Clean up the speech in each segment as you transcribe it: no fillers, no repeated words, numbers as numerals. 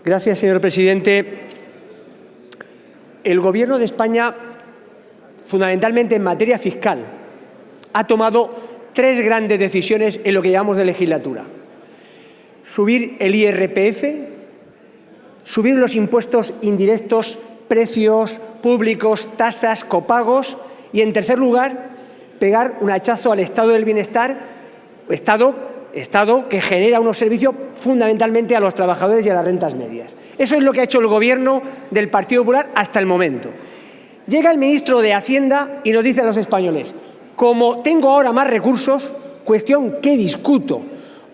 Gracias, señor presidente. El Gobierno de España, fundamentalmente en materia fiscal, ha tomado tres grandes decisiones en lo que llevamos de legislatura. Subir el IRPF, subir los impuestos indirectos, precios públicos, tasas, copagos y, en tercer lugar, pegar un hachazo al Estado del Bienestar, Estado que genera unos servicios fundamentalmente a los trabajadores y a las rentas medias. Eso es lo que ha hecho el Gobierno del Partido Popular hasta el momento. Llega el ministro de Hacienda y nos dice a los españoles: como tengo ahora más recursos, cuestión que discuto,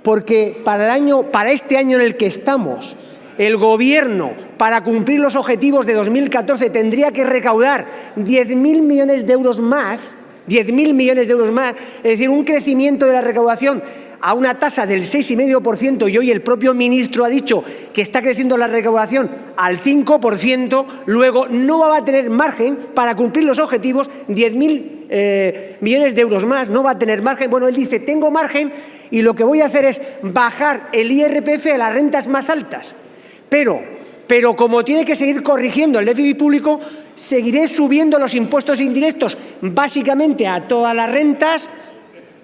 porque para este año en el que estamos, el Gobierno, para cumplir los objetivos de 2014, tendría que recaudar 10.000 millones de euros más, 10.000 millones de euros más, es decir, un crecimiento de la recaudación a una tasa del 6,5%, y hoy el propio ministro ha dicho que está creciendo la recaudación al 5%, luego no va a tener margen para cumplir los objetivos, 10.000 millones de euros más, no va a tener margen. Bueno, él dice: tengo margen y lo que voy a hacer es bajar el IRPF a las rentas más altas. Pero como tiene que seguir corrigiendo el déficit público, seguiré subiendo los impuestos indirectos básicamente a todas las rentas,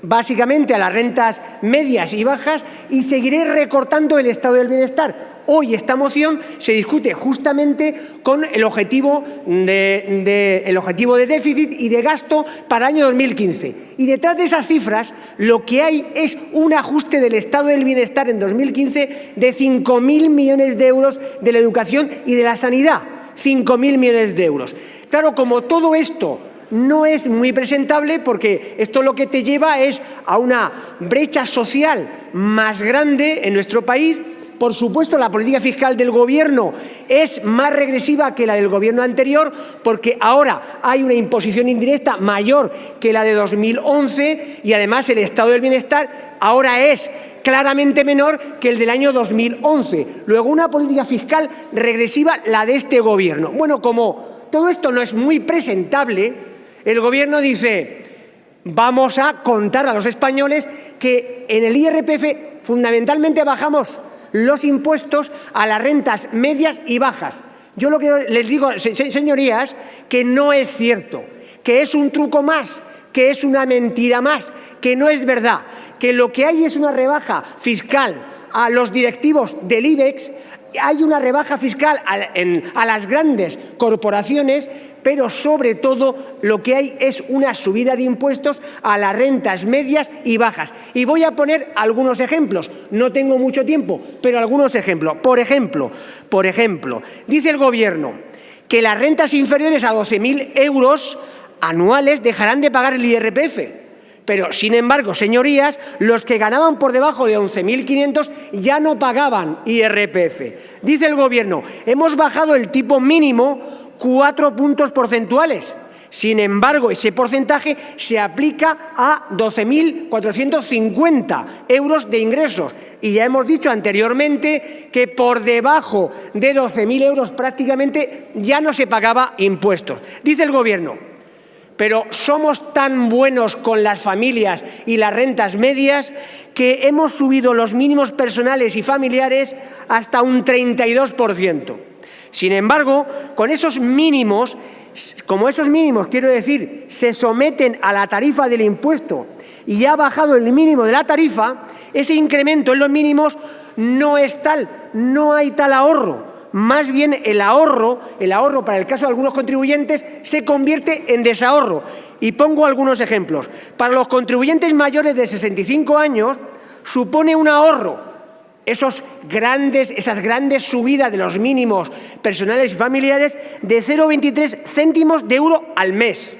básicamente a las rentas medias y bajas, y seguiré recortando el Estado del Bienestar. Hoy esta moción se discute justamente con el objetivo de déficit y de gasto para el año 2015. Y detrás de esas cifras lo que hay es un ajuste del Estado del Bienestar en 2015 de 5.000 millones de euros de la educación y de la sanidad. 5.000 millones de euros. Claro, como todo esto no es muy presentable, porque esto lo que te lleva es a una brecha social más grande en nuestro país. Por supuesto, la política fiscal del Gobierno es más regresiva que la del Gobierno anterior, porque ahora hay una imposición indirecta mayor que la de 2011 y además el Estado del Bienestar ahora es claramente menor que el del año 2011. Luego, una política fiscal regresiva la de este Gobierno. Bueno, como todo esto no es muy presentable, el Gobierno dice: vamos a contar a los españoles que en el IRPF fundamentalmente bajamos los impuestos a las rentas medias y bajas. Yo lo que les digo, señorías, que no es cierto, que es un truco más, que es una mentira más, que no es verdad, que lo que hay es una rebaja fiscal a los directivos del IBEX, hay una rebaja fiscal a las grandes corporaciones, pero sobre todo lo que hay es una subida de impuestos a las rentas medias y bajas. Y voy a poner algunos ejemplos. No tengo mucho tiempo, pero algunos ejemplos. Por ejemplo, dice el Gobierno que las rentas inferiores a 12.000 euros anuales dejarán de pagar el IRPF. Pero, sin embargo, señorías, los que ganaban por debajo de 11.500 ya no pagaban IRPF. Dice el Gobierno: hemos bajado el tipo mínimo 4 puntos porcentuales. Sin embargo, ese porcentaje se aplica a 12.450 euros de ingresos. Y ya hemos dicho anteriormente que por debajo de 12.000 euros prácticamente ya no se pagaba impuestos. Dice el Gobierno: pero somos tan buenos con las familias y las rentas medias que hemos subido los mínimos personales y familiares hasta un 32%. Sin embargo, con esos mínimos, quiero decir, se someten a la tarifa del impuesto y ha bajado el mínimo de la tarifa, ese incremento en los mínimos no es tal, no hay tal ahorro. Más bien el ahorro para el caso de algunos contribuyentes se convierte en desahorro. Y pongo algunos ejemplos. Para los contribuyentes mayores de 65 años supone un ahorro esas grandes subidas de los mínimos personales y familiares de 0,23 céntimos de euro al mes.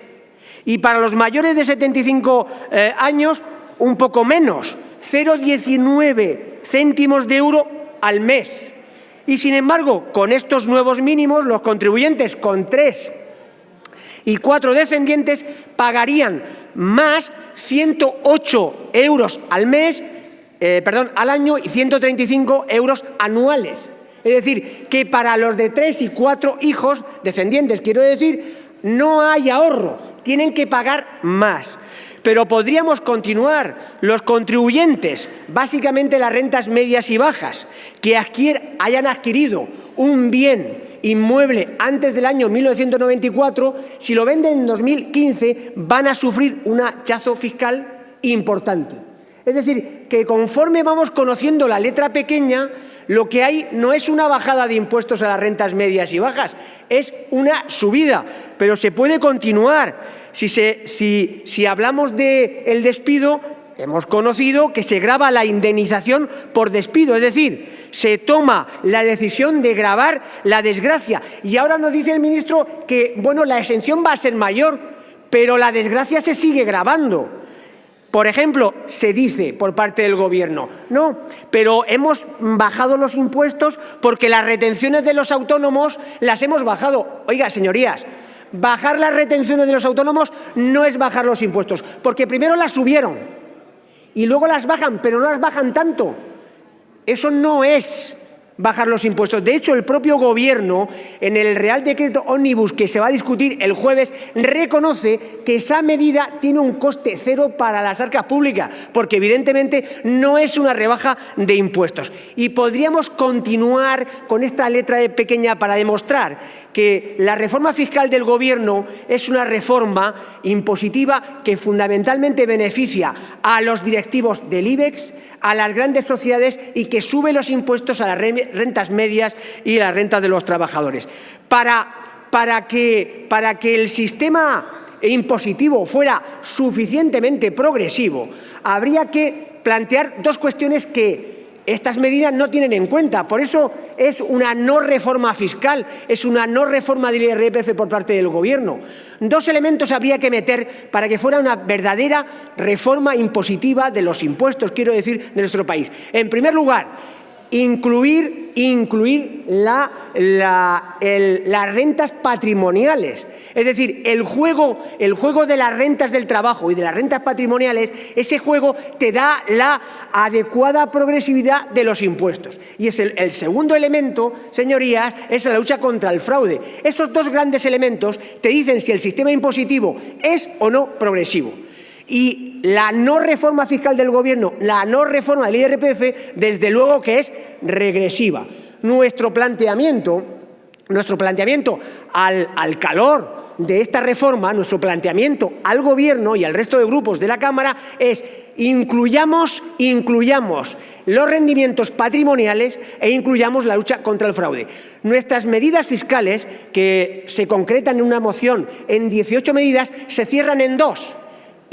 Y para los mayores de 75 años un poco menos, 0,19 céntimos de euro al mes. Y, sin embargo, con estos nuevos mínimos, los contribuyentes con 3 y 4 descendientes pagarían más 108 euros al año y 135 euros anuales. Es decir, que para los de 3 y 4 hijos, descendientes quiero decir, no hay ahorro, tienen que pagar más. Pero podríamos continuar. Los contribuyentes, básicamente las rentas medias y bajas, que hayan adquirido un bien inmueble antes del año 1994, si lo venden en 2015, van a sufrir un hachazo fiscal importante. Es decir, que conforme vamos conociendo la letra pequeña, lo que hay no es una bajada de impuestos a las rentas medias y bajas, es una subida. Pero se puede continuar. Si hablamos del despido, hemos conocido que se grava la indemnización por despido, es decir, se toma la decisión de gravar la desgracia. Y ahora nos dice el ministro que, bueno, la exención va a ser mayor, pero la desgracia se sigue gravando. Por ejemplo, se dice por parte del Gobierno, no, pero hemos bajado los impuestos porque las retenciones de los autónomos las hemos bajado. Oiga, señorías, bajar las retenciones de los autónomos no es bajar los impuestos, porque primero las subieron y luego las bajan, pero no las bajan tanto. Eso no es bajar los impuestos. De hecho, el propio Gobierno, en el Real Decreto Ómnibus que se va a discutir el jueves, reconoce que esa medida tiene un coste cero para las arcas públicas, porque evidentemente no es una rebaja de impuestos. Y podríamos continuar con esta letra pequeña para demostrar que la reforma fiscal del Gobierno es una reforma impositiva que fundamentalmente beneficia a los directivos del IBEX, a las grandes sociedades y que sube los impuestos a las rentas medias y las rentas de los trabajadores. Para que el sistema impositivo fuera suficientemente progresivo, habría que plantear dos cuestiones que estas medidas no tienen en cuenta. Por eso es una no reforma fiscal, es una no reforma del IRPF por parte del Gobierno. Dos elementos habría que meter para que fuera una verdadera reforma impositiva de los impuestos, quiero decir, de nuestro país. En primer lugar, incluir las rentas patrimoniales. Es decir, el juego de las rentas del trabajo y de las rentas patrimoniales, ese juego te da la adecuada progresividad de los impuestos. Y es el segundo elemento, señorías, es la lucha contra el fraude. Esos dos grandes elementos te dicen si el sistema impositivo es o no progresivo. Y la no reforma fiscal del Gobierno, la no reforma del IRPF, desde luego que es regresiva. Nuestro planteamiento al calor de esta reforma, nuestro planteamiento al Gobierno y al resto de grupos de la Cámara es incluyamos los rendimientos patrimoniales e incluyamos la lucha contra el fraude. Nuestras medidas fiscales, que se concretan en una moción en 18 medidas, se cierran en dos.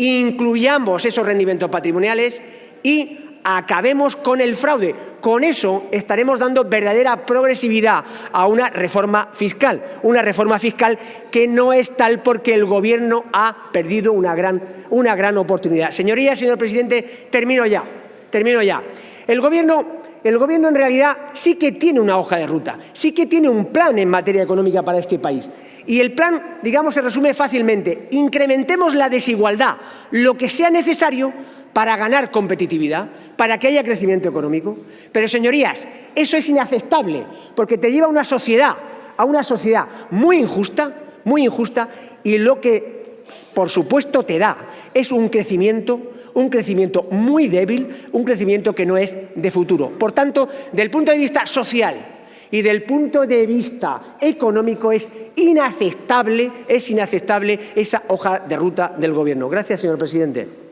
Incluyamos esos rendimientos patrimoniales y acabemos con el fraude. Con eso estaremos dando verdadera progresividad a una reforma fiscal que no es tal porque el Gobierno ha perdido una gran oportunidad. Señorías, señor presidente, termino ya. El Gobierno en realidad sí que tiene una hoja de ruta, sí que tiene un plan en materia económica para este país. Y el plan, digamos, se resume fácilmente. Incrementemos la desigualdad, lo que sea necesario para ganar competitividad, para que haya crecimiento económico. Pero, señorías, eso es inaceptable, porque te lleva a una sociedad muy injusta, y lo que, por supuesto, te da es un crecimiento muy débil, un crecimiento que no es de futuro. Por tanto, del punto de vista social y del punto de vista económico es inaceptable esa hoja de ruta del Gobierno. Gracias, señor presidente.